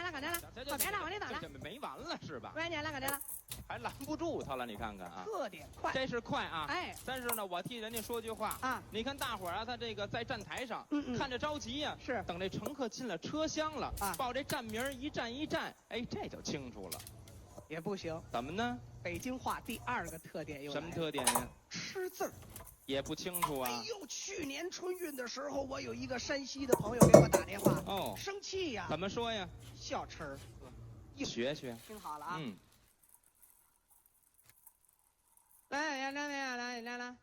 撵了，搁这了，快别了，往里打了，这没完了是吧？快撵了，搁这了，还拦不住他了，你看看啊，特点快，这是快啊！哎，但是呢，我替人家说句话啊，你看大伙儿啊，他这个在站台上，看着着急呀，是等这乘客进了车厢了啊，报这站名一站一站，哎，这就清楚了。也不行，怎么呢？北京话第二个特点有什么特点呀？吃字儿。也不清楚啊！哎呦，去年春运的时候，我有一个山西的朋友给我打电话，哦，生气呀！怎么说呀？小吃儿，学学，听好了啊！嗯，来呀，来呀，来来来，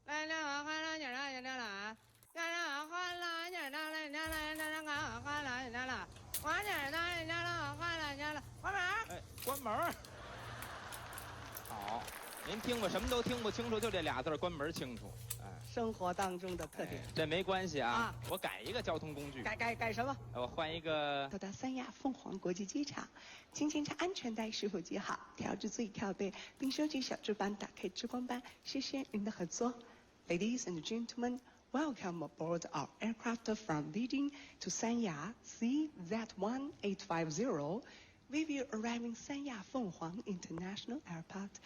来来我看了你了，你了啊！来我看了你了，来来来来我看了你了，我你了你了，我看了你了，关门！哎，关门！好。您听吧，什么都听不清楚，就这俩字关门清楚。哎，生活当中的特点。这没关系啊，我改一个交通工具。改什么？我换一个。到达三亚凤凰国际机场，请检查安全带是否系好，调至最靠背，并收起小翅膀，打开遮光板。谢谢您的合作。Ladies and gentlemen, welcome aboard our aircraft from Beijing to Sanya CZ1850. We will arrive in Sanya Fenghuang International Airport.